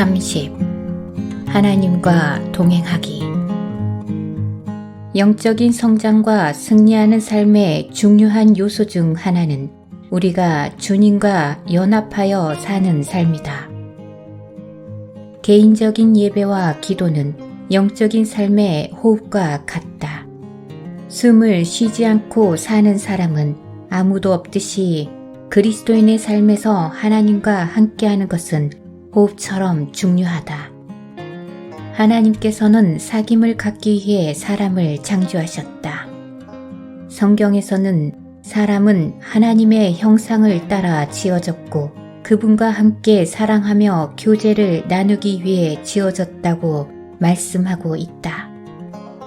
30. 하나님과 동행하기. 영적인 성장과 승리하는 삶의 중요한 요소 중 하나는 우리가 주님과 연합하여 사는 삶이다. 개인적인 예배와 기도는 영적인 삶의 호흡과 같다. 숨을 쉬지 않고 사는 사람은 아무도 없듯이 그리스도인의 삶에서 하나님과 함께하는 것은 호흡처럼 중요하다. 하나님께서는 사귐을 갖기 위해 사람을 창조하셨다. 성경에서는 사람은 하나님의 형상을 따라 지어졌고 그분과 함께 사랑하며 교제를 나누기 위해 지어졌다고 말씀하고 있다.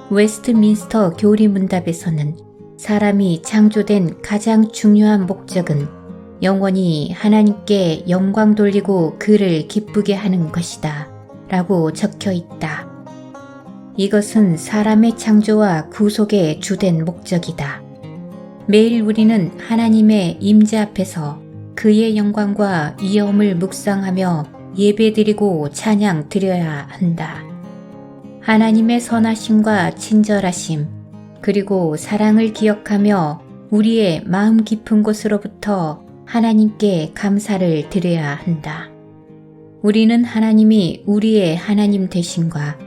웨스트민스터 교리문답에서는 사람이 창조된 가장 중요한 목적은 영원히 하나님께 영광 돌리고 그를 기쁘게 하는 것이다 라고 적혀 있다. 이것은 사람의 창조와 구속의 주된 목적이다. 매일 우리는 하나님의 임재 앞에서 그의 영광과 위엄을 묵상하며 예배드리고 찬양 드려야 한다. 하나님의 선하심과 친절하심 그리고 사랑을 기억하며 우리의 마음 깊은 곳으로부터 하나님께 감사를 드려야 한다. 우리는 하나님이 우리의 하나님 되심과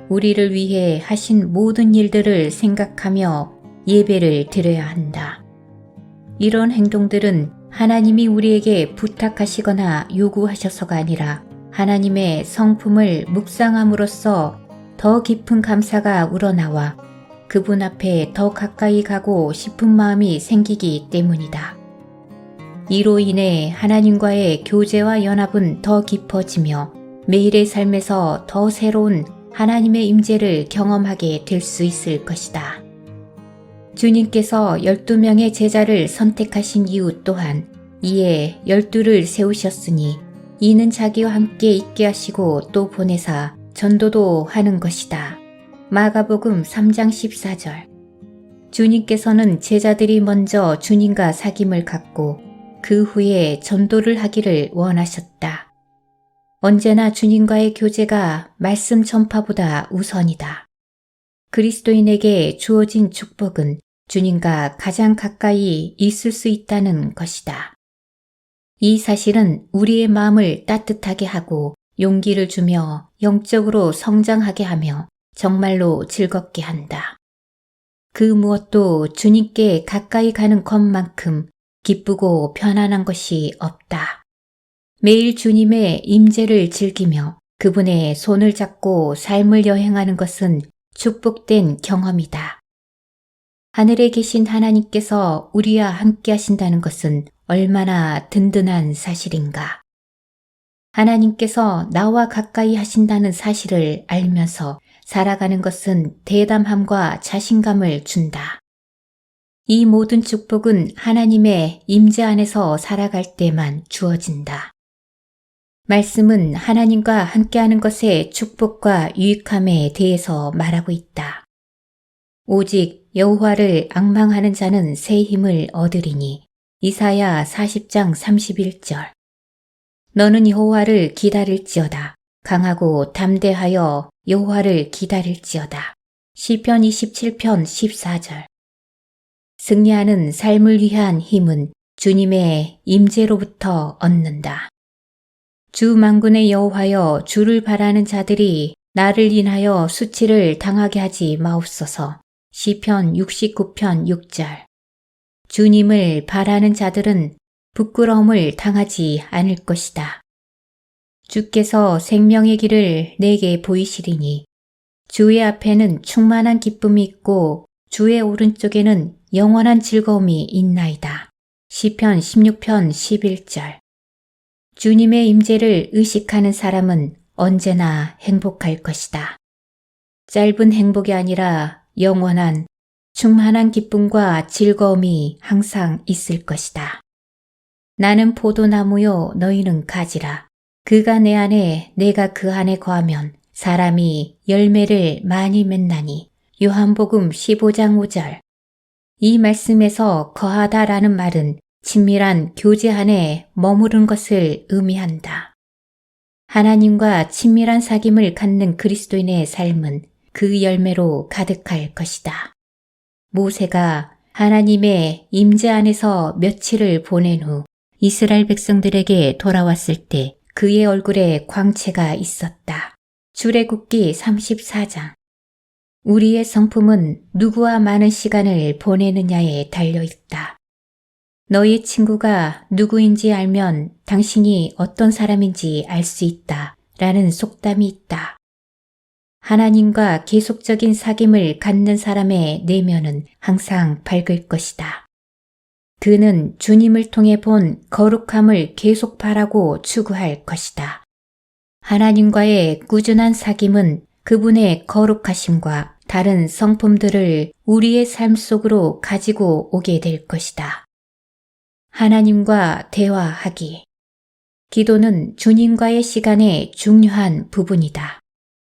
우리를 위해 하신 모든 일들을 생각하며 예배를 드려야 한다. 이런 행동들은 하나님이 우리에게 부탁하시거나 요구하셔서가 아니라 하나님의 성품을 묵상함으로써 더 깊은 감사가 우러나와 그분 앞에 더 가까이 가고 싶은 마음이 생기기 때문이다. 이로 인해 하나님과의 교제와 연합은 더 깊어지며 매일의 삶에서 더 새로운 하나님의 임재를 경험하게 될 수 있을 것이다. 주님께서 12명의 제자를 선택하신 이유 또한 이에 12를 세우셨으니 이는 자기와 함께 있게 하시고 또 보내사 전도도 하는 것이다. 마가복음 3장 14절. 주님께서는 제자들이 먼저 주님과 사귐을 갖고 그 후에 전도를 하기를 원하셨다. 언제나 주님과의 교제가 말씀 전파보다 우선이다. 그리스도인에게 주어진 축복은 주님과 가장 가까이 있을 수 있다는 것이다. 이 사실은 우리의 마음을 따뜻하게 하고 용기를 주며 영적으로 성장하게 하며 정말로 즐겁게 한다. 그 무엇도 주님께 가까이 가는 것만큼 기쁘고 편안한 것이 없다. 매일 주님의 임재를 즐기며 그분의 손을 잡고 삶을 여행하는 것은 축복된 경험이다. 하늘에 계신 하나님께서 우리와 함께 하신다는 것은 얼마나 든든한 사실인가. 하나님께서 나와 가까이 하신다는 사실을 알면서 살아가는 것은 대담함과 자신감을 준다. 이 모든 축복은 하나님의 임재 안에서 살아갈 때만 주어진다. 말씀은 하나님과 함께하는 것의 축복과 유익함에 대해서 말하고 있다. 오직 여호와를 앙망하는 자는 새 힘을 얻으리니 이사야 40장 31절. 너는 여호와를 기다릴지어다. 강하고 담대하여 여호와를 기다릴지어다. 시편 27편 14절. 승리하는 삶을 위한 힘은 주님의 임재로부터 얻는다. 주 만군의 여호와여 주를 바라는 자들이 나를 인하여 수치를 당하게 하지 마옵소서. 시편 69편 6절. 주님을 바라는 자들은 부끄러움을 당하지 않을 것이다. 주께서 생명의 길을 내게 보이시리니 주의 앞에는 충만한 기쁨이 있고 주의 오른쪽에는 영원한 즐거움이 있나이다. 시편 16편 11절. 주님의 임재를 의식하는 사람은 언제나 행복할 것이다. 짧은 행복이 아니라 영원한 충만한 기쁨과 즐거움이 항상 있을 것이다. 나는 포도나무요 너희는 가지라. 그가 내 안에 내가 그 안에 거하면 사람이 열매를 많이 맺나니. 요한복음 15장 5절. 이 말씀에서 거하다라는 말은 친밀한 교제 안에 머무른 것을 의미한다. 하나님과 친밀한 사귐을 갖는 그리스도인의 삶은 그 열매로 가득할 것이다. 모세가 하나님의 임재 안에서 며칠을 보낸 후 이스라엘 백성들에게 돌아왔을 때 그의 얼굴에 광채가 있었다. 출애굽기 34장. 우리의 성품은 누구와 많은 시간을 보내느냐에 달려있다. 너의 친구가 누구인지 알면 당신이 어떤 사람인지 알 수 있다. 라는 속담이 있다. 하나님과 계속적인 사귐을 갖는 사람의 내면은 항상 밝을 것이다. 그는 주님을 통해 본 거룩함을 계속 바라고 추구할 것이다. 하나님과의 꾸준한 사귐은 그분의 거룩하심과 다른 성품들을 우리의 삶 속으로 가지고 오게 될 것이다. 하나님과 대화하기. 기도는 주님과의 시간의 중요한 부분이다.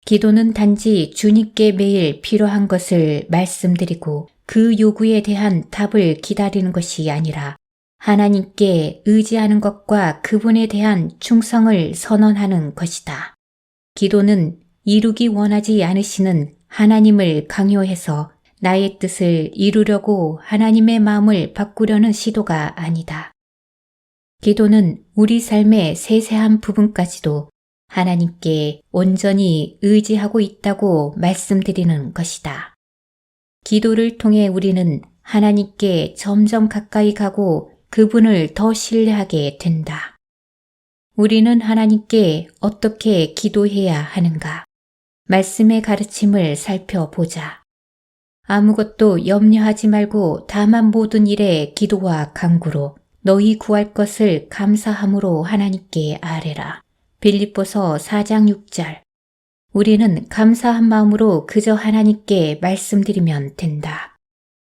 기도는 단지 주님께 매일 필요한 것을 말씀드리고 그 요구에 대한 답을 기다리는 것이 아니라 하나님께 의지하는 것과 그분에 대한 충성을 선언하는 것이다. 기도는 이루기 원하지 않으시는 하나님을 강요해서 나의 뜻을 이루려고 하나님의 마음을 바꾸려는 시도가 아니다. 기도는 우리 삶의 세세한 부분까지도 하나님께 온전히 의지하고 있다고 말씀드리는 것이다. 기도를 통해 우리는 하나님께 점점 가까이 가고 그분을 더 신뢰하게 된다. 우리는 하나님께 어떻게 기도해야 하는가? 말씀의 가르침을 살펴보자. 아무것도 염려하지 말고 다만 모든 일에 기도와 간구로 너희 구할 것을 감사함으로 하나님께 아뢰라. 빌립보서 4장 6절. 우리는 감사한 마음으로 그저 하나님께 말씀드리면 된다.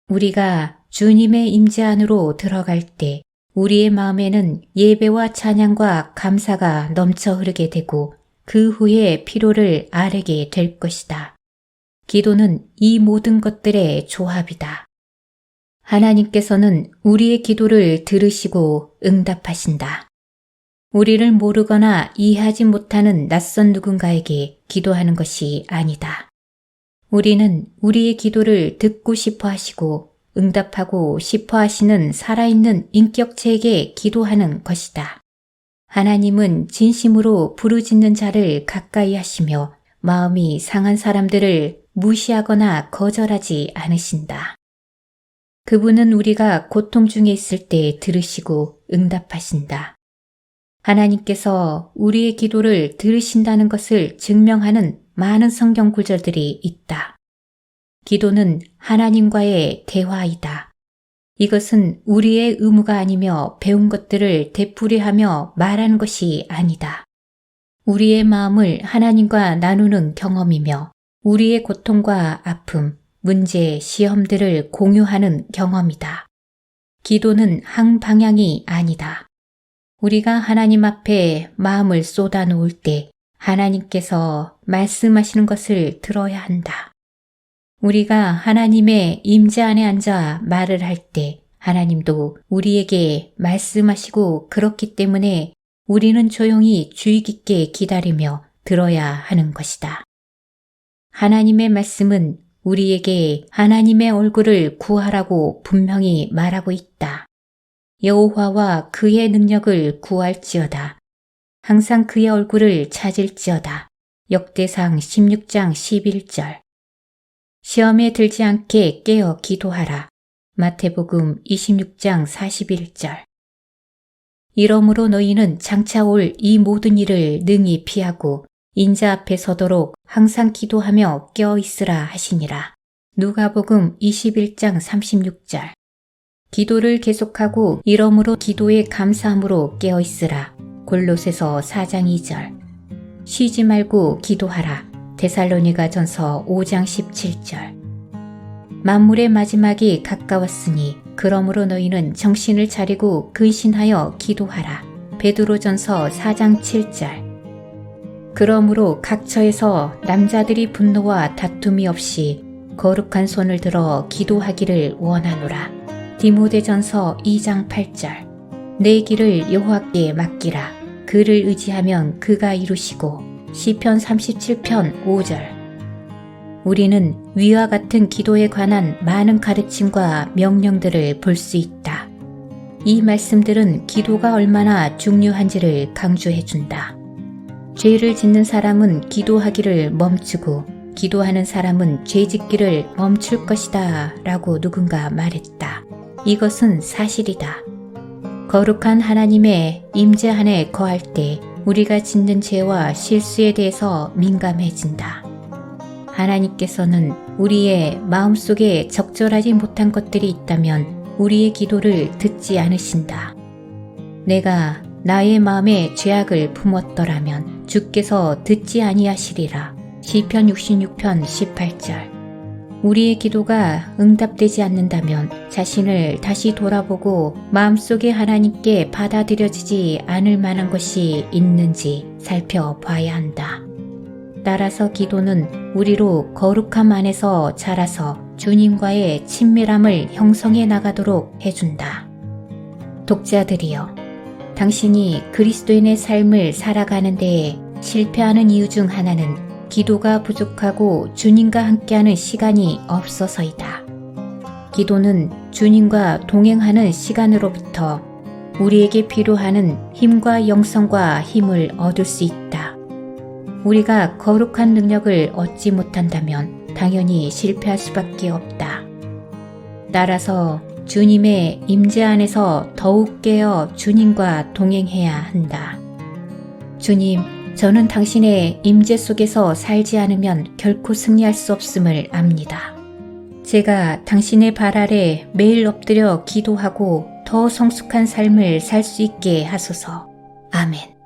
우리가 주님의 임재 안으로 들어갈 때 우리의 마음에는 예배와 찬양과 감사가 넘쳐 흐르게 되고 그 후에 피로를 아뢰게 될 것이다. 기도는 이 모든 것들의 조합이다. 하나님께서는 우리의 기도를 들으시고 응답하신다. 우리를 모르거나 이해하지 못하는 낯선 누군가에게 기도하는 것이 아니다. 우리는 우리의 기도를 듣고 싶어 하시고 응답하고 싶어 하시는 살아있는 인격체에게 기도하는 것이다. 하나님은 진심으로 부르짖는 자를 가까이 하시며 마음이 상한 사람들을 무시하거나 거절하지 않으신다. 그분은 우리가 고통 중에 있을 때 들으시고 응답하신다. 하나님께서 우리의 기도를 들으신다는 것을 증명하는 많은 성경 구절들이 있다. 기도는 하나님과의 대화이다. 이것은 우리의 의무가 아니며 배운 것들을 되풀이하며 말하는 것이 아니다. 우리의 마음을 하나님과 나누는 경험이며 우리의 고통과 아픔, 문제, 시험들을 공유하는 경험이다. 기도는 한 방향이 아니다. 우리가 하나님 앞에 마음을 쏟아놓을 때 하나님께서 말씀하시는 것을 들어야 한다. 우리가 하나님의 임재 안에 앉아 말을 할 때 하나님도 우리에게 말씀하시고 그렇기 때문에 우리는 조용히 주의 깊게 기다리며 들어야 하는 것이다. 하나님의 말씀은 우리에게 하나님의 얼굴을 구하라고 분명히 말하고 있다. 여호와와 그의 능력을 구할지어다. 항상 그의 얼굴을 찾을지어다. 역대상 16장 11절. 시험에 들지 않게 깨어 기도하라. 마태복음 26장 41절. 이러므로 너희는 장차 올 이 모든 일을 능히 피하고 인자 앞에 서도록 항상 기도하며 깨어 있으라 하시니라. 누가복음 21장 36절. 기도를 계속하고 이러므로 기도에 감사함으로 깨어 있으라. 골로새서 4장 2절. 쉬지 말고 기도하라. 데살로니가전서 5장 17절. 만물의 마지막이 가까웠으니 그러므로 너희는 정신을 차리고 근신하여 기도하라. 베드로전서 4장 7절. 그러므로 각처에서 남자들이 분노와 다툼이 없이 거룩한 손을 들어 기도하기를 원하노라. 디모데전서 2장 8절. 내 길을 여호와께 맡기라. 그를 의지하면 그가 이루시고 시편 37편 5절. 우리는 위와 같은 기도에 관한 많은 가르침과 명령들을 볼 수 있다. 이 말씀들은 기도가 얼마나 중요한지를 강조해준다. 죄를 짓는 사람은 기도하기를 멈추고 기도하는 사람은 죄짓기를 멈출 것이다 라고 누군가 말했다. 이것은 사실이다. 거룩한 하나님의 임재 안에 거할 때 우리가 짓는 죄와 실수에 대해서 민감해진다. 하나님께서는 우리의 마음속에 적절하지 못한 것들이 있다면 우리의 기도를 듣지 않으신다. 내가 나의 마음에 죄악을 품었더라면 주께서 듣지 아니하시리라. 시편 66편 18절. 우리의 기도가 응답되지 않는다면 자신을 다시 돌아보고 마음속에 하나님께 받아들여지지 않을 만한 것이 있는지 살펴봐야 한다. 따라서 기도는 우리로 거룩함 안에서 자라서 주님과의 친밀함을 형성해 나가도록 해준다. 독자들이여, 당신이 그리스도인의 삶을 살아가는 데에 실패하는 이유 중 하나는 기도가 부족하고 주님과 함께하는 시간이 없어서이다. 기도는 주님과 동행하는 시간으로부터 우리에게 필요한 힘과 영성과 힘을 얻을 수 있다. 우리가 거룩한 능력을 얻지 못한다면 당연히 실패할 수밖에 없다. 따라서 주님의 임재 안에서 더욱 깨어 주님과 동행해야 한다. 주님, 저는 당신의 임재 속에서 살지 않으면 결코 승리할 수 없음을 압니다. 제가 당신의 발 아래 매일 엎드려 기도하고 더 성숙한 삶을 살 수 있게 하소서. 아멘.